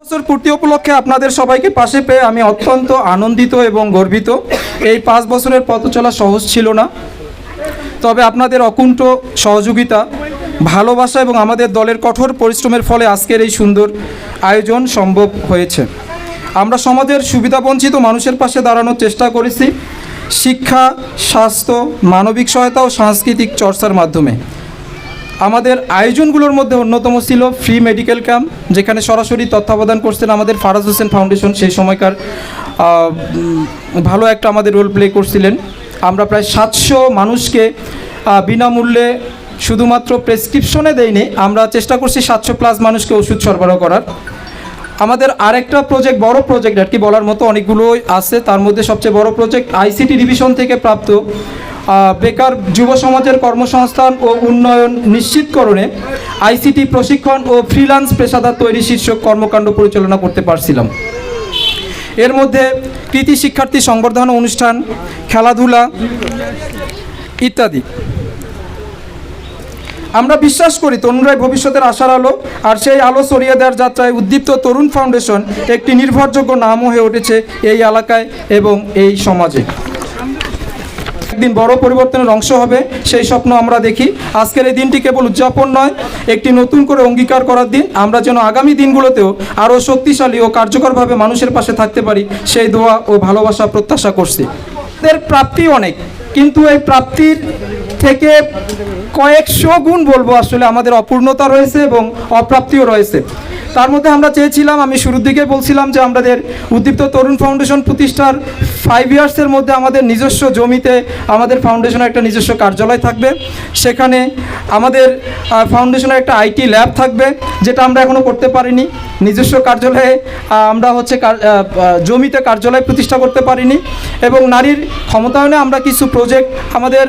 বছর পূর্তি উপলক্ষে আপনাদের সবাইকে পাশে পেয়ে আমি অত্যন্ত আনন্দিত এবং গর্বিত। এই 5 বছরের পথ চলা সহজ ছিল না, তবে আপনাদের অকুণ্ঠ সহযোগিতা, ভালোবাসা এবং আমাদের দলের কঠোর পরিশ্রমের ফলে আজকের এই সুন্দর আয়োজন সম্ভব হয়েছে। আমরা সমাজের সুবিধাবঞ্চিত মানুষের পাশে দাঁড়ানোর চেষ্টা করেছি শিক্ষা, স্বাস্থ্য, মানবিক সহায়তা ও সাংস্কৃতিক চর্চার মাধ্যমে। আমাদের আয়োজনগুলোর মধ্যে অন্যতম ছিল ফ্রি মেডিকেল ক্যাম্প, যেখানে সরাসরি তত্ত্বাবধান করছেন আমাদের ফারাজ হোসেন ফাউন্ডেশন। সেই সময়কার ভালো একটা আমাদের রোল প্লে করছিলেন। আমরা প্রায় 700 মানুষকে বিনামূল্যে শুধুমাত্র প্রেসক্রিপশনে দেইনি, আমরা চেষ্টা করছি 700+ মানুষকে ওষুধ সরবরাহ করার। আমাদের আরেকটা প্রজেক্ট, বড় প্রজেক্ট আর কি, বলার মতো অনেকগুলোই আছে। তার মধ্যে সবচেয়ে বড় প্রজেক্ট আইসিটি ডিভিশন থেকে প্রাপ্ত বেকার যুব সমাজের কর্মসংস্থান ও উন্নয়ন নিশ্চিতকরণে আইসিটি প্রশিক্ষণ ও ফ্রিল্যান্স পেশাদার তৈরি শীর্ষক কর্মকাণ্ড পরিচালনা করতে পারছিলাম। এর মধ্যে কৃতি শিক্ষার্থী সংবর্ধনা অনুষ্ঠান, খেলাধুলা ইত্যাদি। আমরা বিশ্বাস করি তরুণরাই ভবিষ্যতের আশার আলো, আর সেই আলো ছড়িয়ে দেওয়ার যাত্রায় উদ্দীপ্ত তরুণ ফাউন্ডেশন একটি নির্ভরযোগ্য নাম হয়ে উঠেছে এই এলাকায় এবং এই সমাজে। একদিন বড় পরিবর্তনের অংশ হবে সেই স্বপ্ন আমরা দেখি। আজকের এই দিনটি কেবল উদযাপন নয়, একটি নতুন করে অঙ্গীকার করার দিন। আমরা যেন আগামী দিনগুলোতেও আরও শক্তিশালী ও কার্যকরভাবে মানুষের পাশে থাকতে পারি, সেই দোয়া ও ভালোবাসা প্রত্যাশা করছি। এর প্রাপ্তি অনেক, কিন্তু এই প্রাপ্তির থেকে কয়েকশো গুণ বলবো আসলে আমাদের অপূর্ণতা রয়েছে এবং অপ্রাপ্তিও রয়েছে। তার মধ্যে আমরা চেয়েছিলাম, আমি শুরুর দিকে বলছিলাম যে আমাদের উদ্দীপ্ত তরুণ ফাউন্ডেশন প্রতিষ্ঠার 5 ইয়ার্সের মধ্যে আমাদের নিজস্ব জমিতে আমাদের ফাউন্ডেশনের একটা নিজস্ব কার্যালয় থাকবে। সেখানে আমাদের ফাউন্ডেশনের একটা আইটি ল্যাব থাকবে, যেটা আমরা এখনও করতে পারিনি। নিজস্ব কার্যালয়ে আমরা জমিতে কার্যালয় প্রতিষ্ঠা করতে পারিনি। এবং নারীর ক্ষমতায়নে আমরা কিছু প্রজেক্ট আমাদের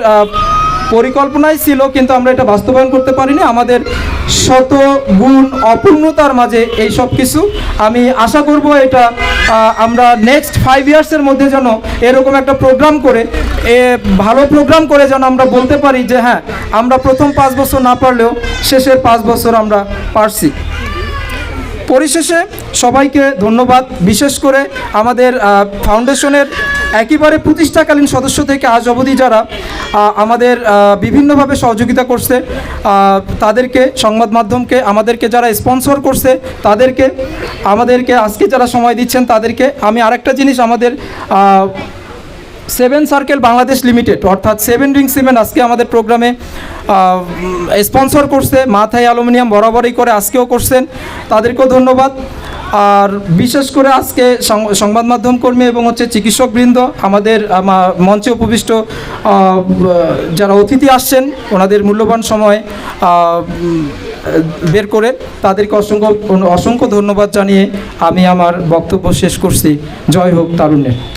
পরিকল্পনাই ছিল, কিন্তু আমরা এটা বাস্তবায়ন করতে পারিনি। আমাদের শত গুণ অপূর্ণতার মাঝে এই সব কিছু আমি আশা করব এটা আমরা নেক্সট 5 ইয়ার্সের মধ্যে যেন এরকম একটা প্রোগ্রাম করে, ভালো প্রোগ্রাম করে যেন আমরা বলতে পারি যে হ্যাঁ, আমরা প্রথম 5 বছর না পারলেও শেষের 5 বছর আমরা পারছি। পরিশেষে সবাইকে ধন্যবাদ, বিশেষ করে আমাদের ফাউন্ডেশনের একেবারে প্রতিষ্ঠাকালীন সদস্য থেকে আজ অবধি যারা আমাদের বিভিন্নভাবে সহযোগিতা করছে, তাদেরকে, সংবাদ মাধ্যমকে, আমাদেরকে যারা স্পন্সর করছে তাদেরকে, আমাদেরকে আজকে যারা সময় দিচ্ছেন তাদেরকে। আমি আরেকটা জিনিস, আমাদের 7 সার্কেল বাংলাদেশ লিমিটেড অর্থাৎ 7 রিং সিমেন্ট আজকে আমাদের প্রোগ্রামে স্পন্সর করছে। মাথায় অ্যালুমিনিয়াম বরাবরই করে আজকেও করছেন, তাদেরকেও ধন্যবাদ। আর বিশেষ করে আজকে সংবাদ মাধ্যম কর্মী এবং চিকিৎসকবৃন্দ, আমাদের মঞ্চে উপবিষ্ট যারা অতিথি আসছেন, ওনাদের মূল্যবান সময় বের করে তাদেরকে অসংখ্য ধন্যবাদ জানিয়ে আমি আমার বক্তব্য শেষ করছি। জয় হোক তারুণ্যের।